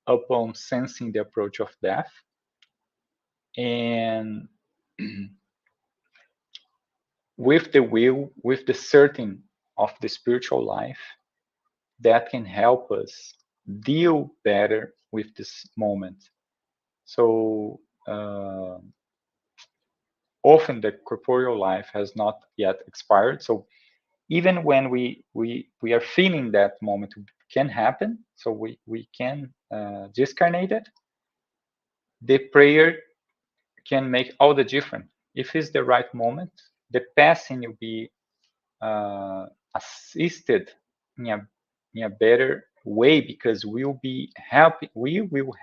upon sensing the approach of death, and with the will, with the certain of the spiritual life that can help us deal better with this moment. So often the corporeal life has not yet expired. So even when we are feeling that moment can happen, so we can discarnate it, the prayer can make all the difference. If it's the right moment, the passing will be assisted in a better way, because we will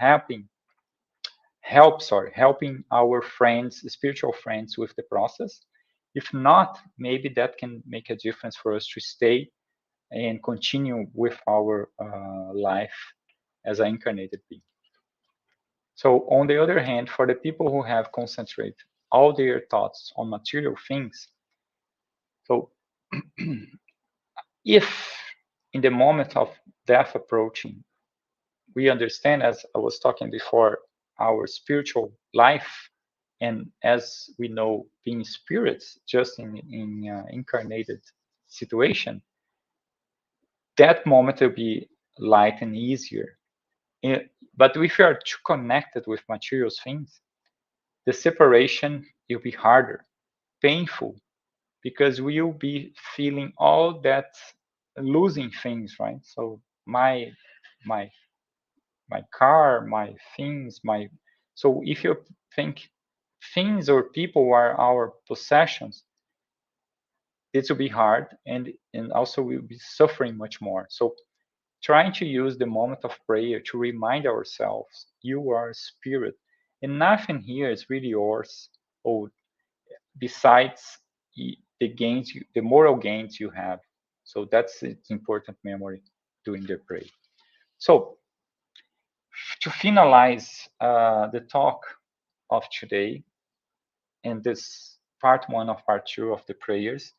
helping our friends, spiritual friends, with the process. If not, maybe that can make a difference for us to stay and continue with our life as an incarnated being. So on the other hand, for the people who have concentrated all their thoughts on material things, so if in the moment of death approaching, we understand, as I was talking before, our spiritual life, and as we know, being spirits just in incarnated situation, that moment will be light and easier. Eh, But if you are too connected with material things, the separation will be harder, painful, because we'll be feeling all that losing things, right? So my my car, my things, my so if you think things or people are our possessions, it will be hard, and also we'll be suffering much more. So trying to use the moment of prayer to remind ourselves you are a spirit and nothing here is really yours, or besides the gains, the moral gains you have. So that's its important memory during the prayer. So to finalize the talk of today and this part one of part two of the prayers,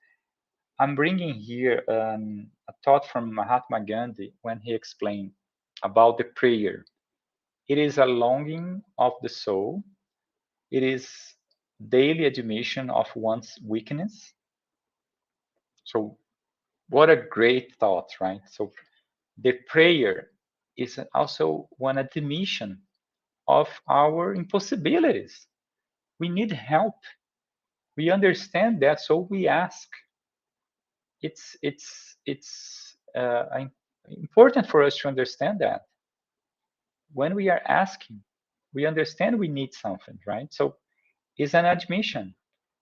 I'm bringing here a thought from Mahatma Gandhi when he explained about the prayer. It is a longing of the soul. It is daily admission of one's weakness. So what a great thought, right? So the prayer is also one admission of our impossibilities. We need help. We understand that, so we ask. It's important for us to understand that when we are asking, we understand we need something, right? So it's an admission,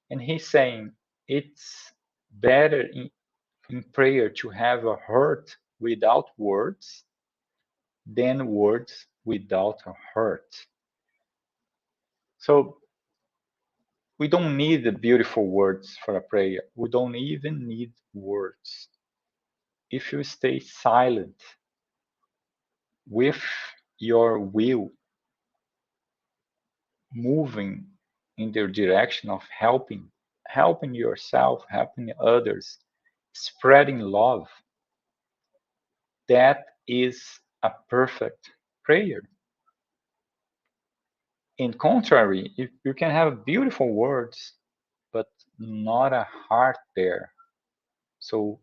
and he's saying it's better in prayer to have a heart without words than words without a heart. So we don't need the beautiful words for a prayer. We don't even need words. If you stay silent with your will moving in the direction of helping yourself, helping others, spreading love, that is a perfect prayer. In contrary, if you can have beautiful words, but not a heart there, so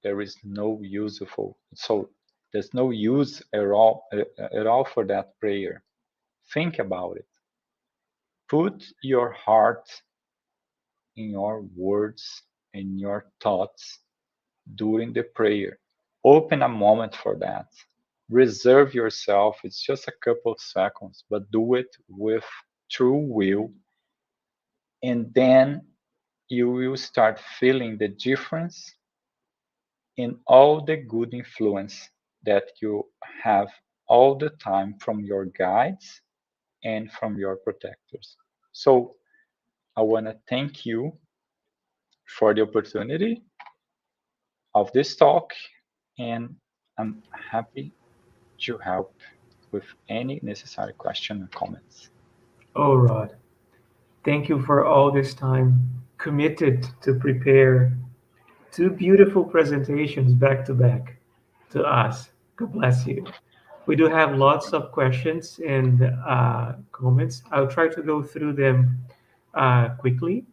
there is no useful. So there's no use at all for that prayer. Think about it. Put your heart in your words and your thoughts during the prayer. Open a moment for that. Reserve yourself. It's just a couple of seconds, but do it with true will. And then you will start feeling the difference in all the good influence that you have all the time from your guides and from your protectors. So I want to thank you for the opportunity of this talk, and I'm happy to help with any necessary question and comments. Oh, Rod, thank you for all this time committed to prepare two beautiful presentations back to back to us. God bless you. We do have lots of questions and comments. I'll try to go through them quickly.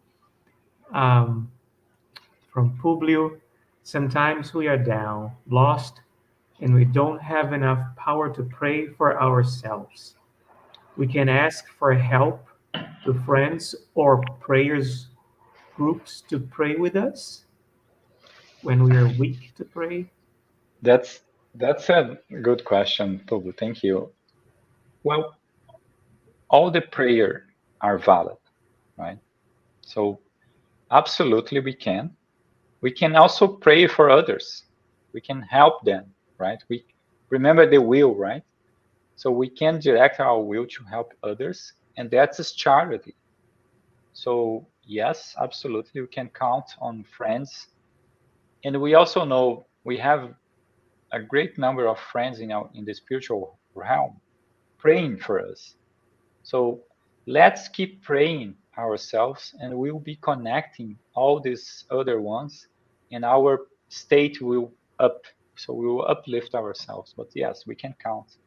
Um, from Publio, sometimes we are down, lost, and we don't have enough power to pray for ourselves. We can ask for help to friends or prayers groups to pray with us when we are weak to pray. That's that's a good question, Tobu. Thank you. Well, all the prayer are valid, right? So absolutely we can. We can also pray for others. We can help them, right? We remember the will, right? So we can direct our will to help others, and that's charity. So yes, absolutely, we can count on friends, and we also know we have a great number of friends in the spiritual realm praying for us. So let's keep praying ourselves, and we'll be connecting all these other ones, and our state will up. So we will uplift ourselves. But yes, we can count.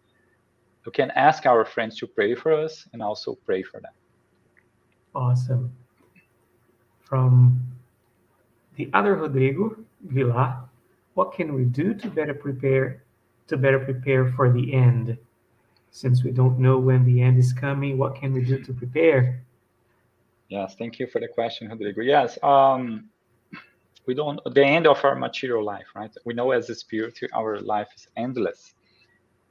We can ask our friends to pray for us and also pray for them. Awesome. From the other Rodrigo Villar, what can we do to better prepare to better prepare for the end? Since we don't know when the end is coming, what can we do to prepare? Yes, thank you for the question, Rodrigo. Yes, we don't the end of our material life, right? We know as a spirit, our life is endless.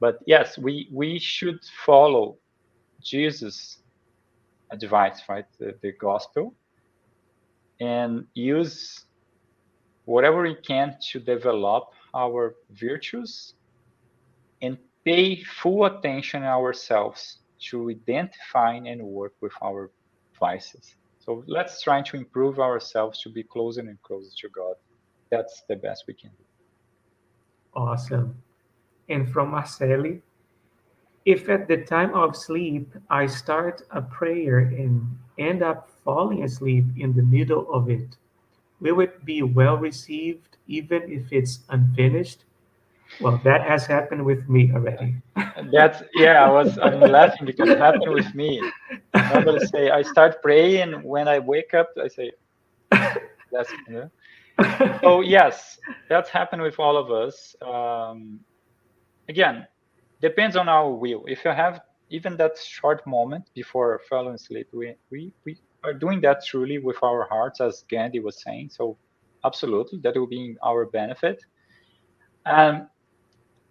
But yes, we should follow Jesus' advice, right? The gospel, and use whatever we can to develop our virtues and pay full attention ourselves to identifying and work with our vices. So let's try to improve ourselves to be closer and closer to God. That's the best we can do. Awesome. And from Marceli, if at the time of sleep I start a prayer and end up falling asleep in the middle of it, will it be well received even if it's unfinished? Well, that has happened with me already. That's yeah. I'm laughing because it happened with me. Normally, say I start praying when I wake up. I say that's so yes, that's happened with all of us. Again, depends on our will. If you have even that short moment before falling asleep, we are doing that truly with our hearts, as Gandhi was saying. So absolutely, that will be in our benefit. Um,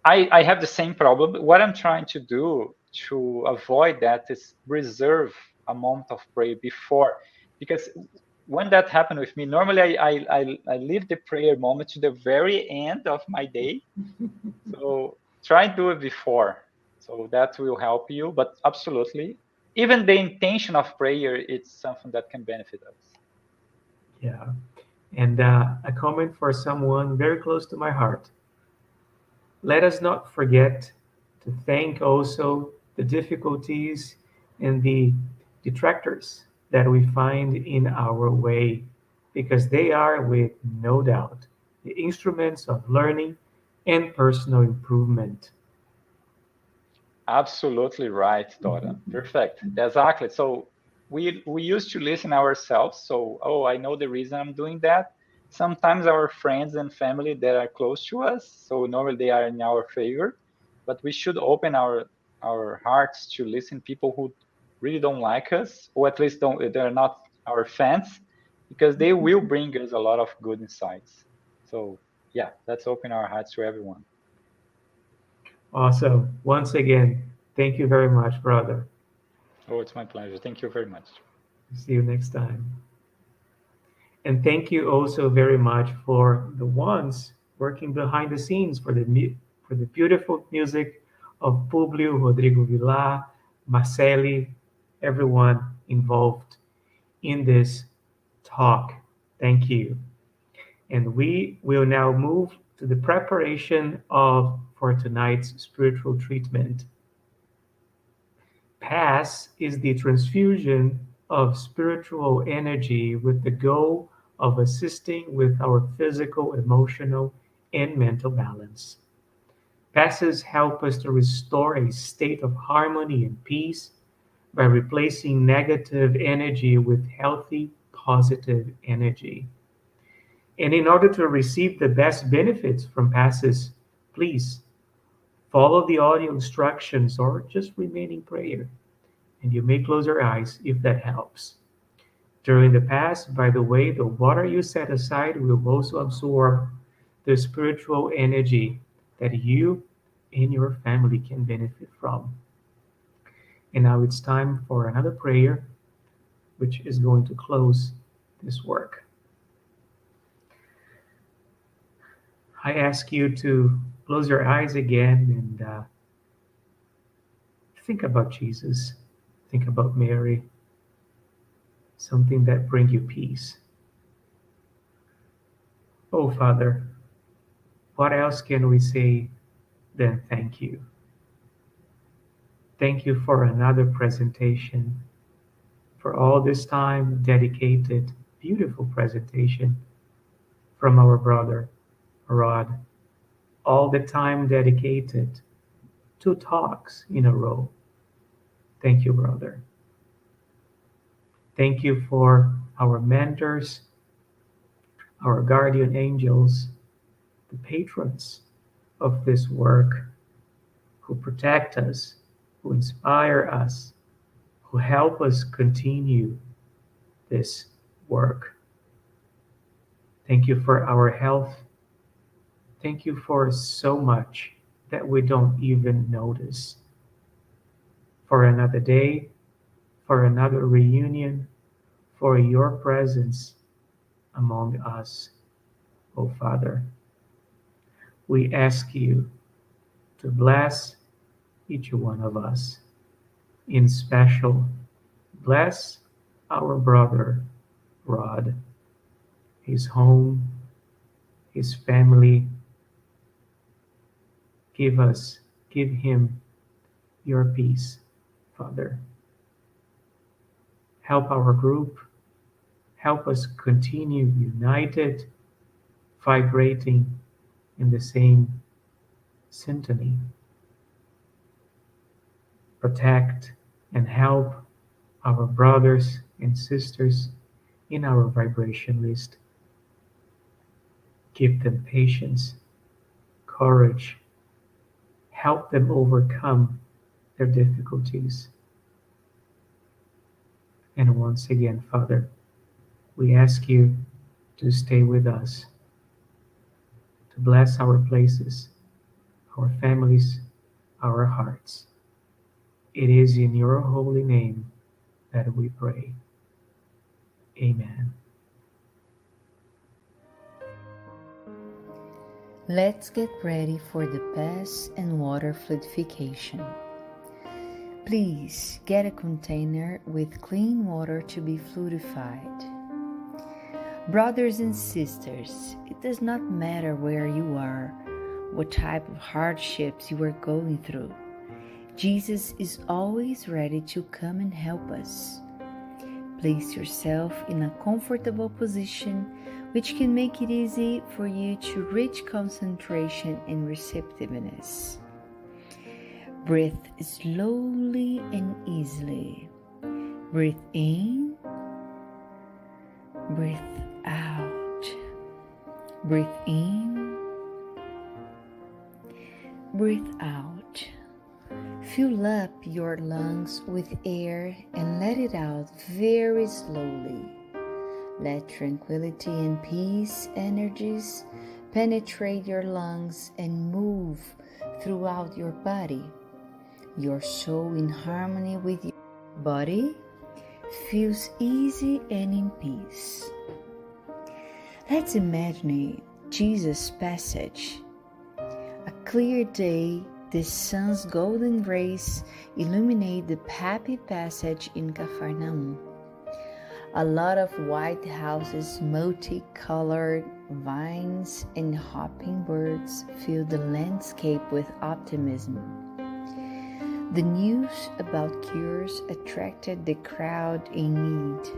I have the same problem. What I'm trying to do to avoid that is reserve a moment of prayer before, because when that happened with me, normally I leave the prayer moment to the very end of my day. So try and do it before. So that will help you. But absolutely, even the intention of prayer, it's something that can benefit us. Yeah. And a comment for someone very close to my heart. Let us not forget to thank also the difficulties and the detractors that we find in our way, because they are, with no doubt, the instruments of learning and personal improvement. Absolutely right, Dora. Perfect. Exactly. So we used to listen ourselves. So oh, I know the reason I'm doing that. Sometimes our friends and family that are close to us, so normally they are in our favor, but we should open our hearts to listen people who really don't like us, or at least don't they're not our fans, because they will bring us a lot of good insights. So yeah, let's open our hearts to everyone. Awesome. Once again, thank you very much, brother. Oh, it's my pleasure. Thank you very much. See you next time. And thank you also very much for the ones working behind the scenes for for the beautiful music of Publio, Rodrigo Villar, Marceli, everyone involved in this talk. Thank you. And we will now move to the preparation of for tonight's spiritual treatment. Pass is the transfusion of spiritual energy with the goal of assisting with our physical, emotional, and mental balance. Passes help us to restore a state of harmony and peace by replacing negative energy with healthy, positive energy. And in order to receive the best benefits from passes, please follow the audio instructions or just remain in prayer. And you may close your eyes if that helps. During the fast, by the way, the water you set aside will also absorb the spiritual energy that you and your family can benefit from. And now it's time for another prayer, which is going to close this work. I ask you to close your eyes again and think about Jesus, think about Mary, something that bring you peace. Oh, Father, what else can we say than thank you? Thank you for another presentation, for all this time dedicated, beautiful presentation from our brother, Rod. All the time dedicated, 2 talks in a row. Thank you, brother. Thank you for our mentors, our guardian angels, the patrons of this work. who protect us, who inspire us, who help us continue this work. Thank you for our health. Thank you for so much that we don't even notice. For another day, for another reunion, for your presence among us, O Father. We ask you to bless each one of us. In special, bless our brother Rod, his home, his family. Give him your peace, Father. Help our group. Help us continue united, vibrating in the same symphony. Protect and help our brothers and sisters in our vibration list. Give them patience, courage. Help them overcome their difficulties. And once again, Father, we ask you to stay with us, to bless our places, our families, our hearts. It is in your holy name that we pray. Amen. Let's get ready for the pass and water fluidification. Please get a container with clean water to be fluidified. Brothers and sisters, it does not matter where you are, what type of hardships you are going through. Jesus is always ready to come and help us. Place yourself in a comfortable position which can make it easy for you to reach concentration and receptiveness. Breathe slowly and easily. Breathe in, breathe out. Breathe in, breathe out. Fill up your lungs with air and let it out very slowly. Let tranquility and peace energies penetrate your lungs and move throughout your body. Your soul in harmony with your body feels easy and in peace. Let's imagine Jesus' passage. A clear day, the sun's golden rays illuminate the happy passage in Capharnaum. A lot of white houses, multicolored vines, and hopping birds fill the landscape with optimism. The news about cures attracted the crowd in need.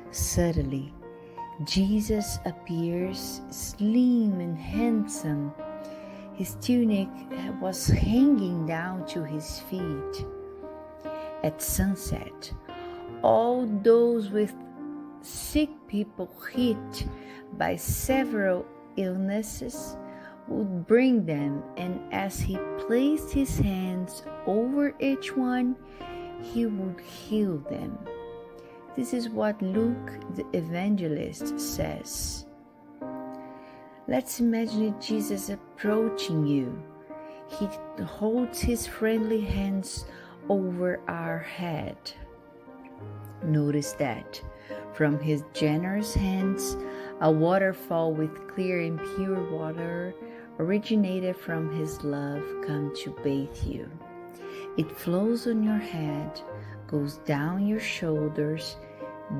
Suddenly, Jesus appears slim and handsome. His tunic was hanging down to his feet. At sunset, all those with sick people hit by several illnesses would bring them, and as he placed his hands over each one, he would heal them. This is what Luke the evangelist says. Let's imagine Jesus approaching you. He holds his friendly hands over our head. Notice that from his generous hands, a waterfall with clear and pure water originated from his love come to bathe you. It flows on your head, goes down your shoulders,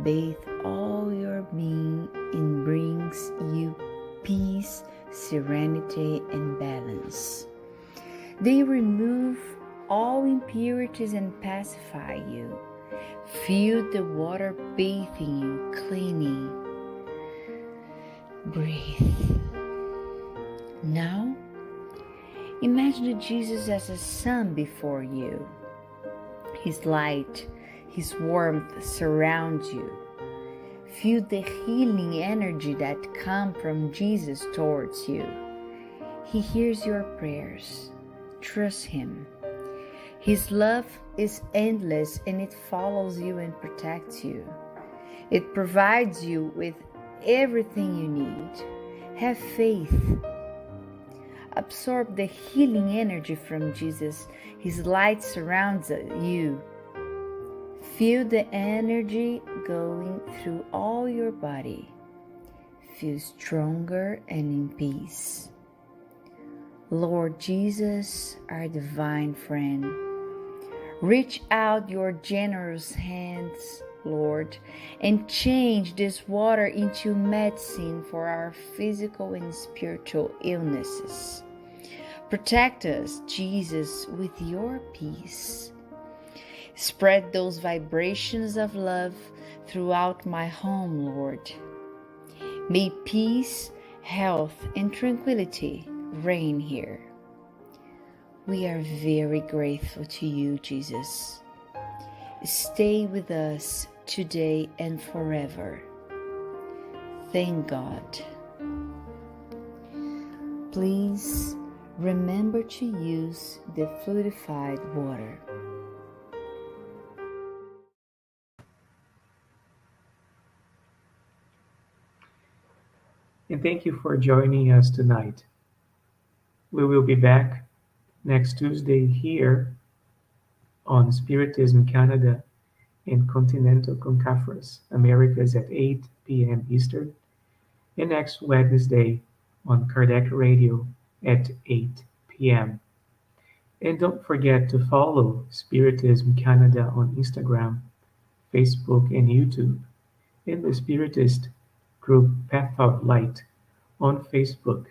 bathe all your being, and brings you peace, serenity, and balance. They remove all impurities and pacify you. Feel the water bathing you, cleaning. Breathe. Now, imagine Jesus as a sun before you. His light, his warmth surrounds you. Feel the healing energy that comes from Jesus towards you. He hears your prayers. Trust him. His love is endless and it follows you and protects you. It provides you with everything you need. Have faith. Absorb the healing energy from Jesus. His light surrounds you. Feel the energy going through all your body. Feel stronger and in peace. Lord Jesus, our divine friend, reach out your generous hands, Lord, and change this water into medicine for our physical and spiritual illnesses. Protect us, Jesus, with your peace. Spread those vibrations of love throughout my home, Lord. May peace, health, and tranquility reign here. We are very grateful to you, Jesus. Stay with us today and forever. Thank God. Please remember to use the fluidified water. And thank you for joining us tonight. We will be back next Tuesday here on Spiritism Canada and Continental Conference Americas at 8 p.m. Eastern, and next Wednesday on Kardec Radio at 8 p.m. And don't forget to follow Spiritism Canada on Instagram, Facebook, and YouTube, and the Spiritist group Path of Light on Facebook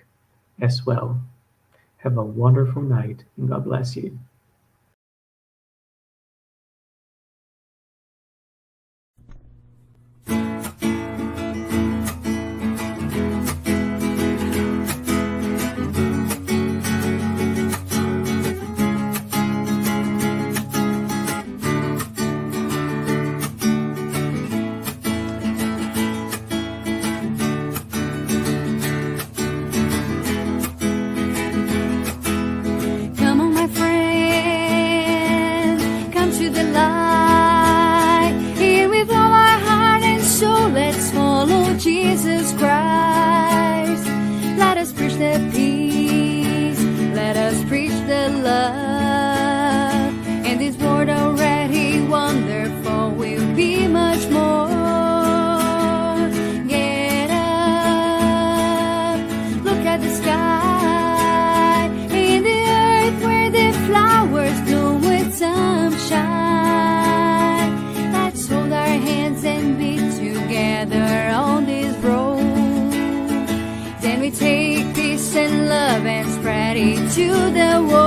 as well. Have a wonderful night and God bless you. Come on, my friend, come to the light. Here with all our heart and soul, let's follow Jesus Christ. Let us preach the peace, let us preach the love. And this world already wonderful will be much more. Get up, look at the sky, in the earth where the flowers bloom with sunshine. Let's hold our hands and be together on this road. Then we take peace and love and spread it to the world.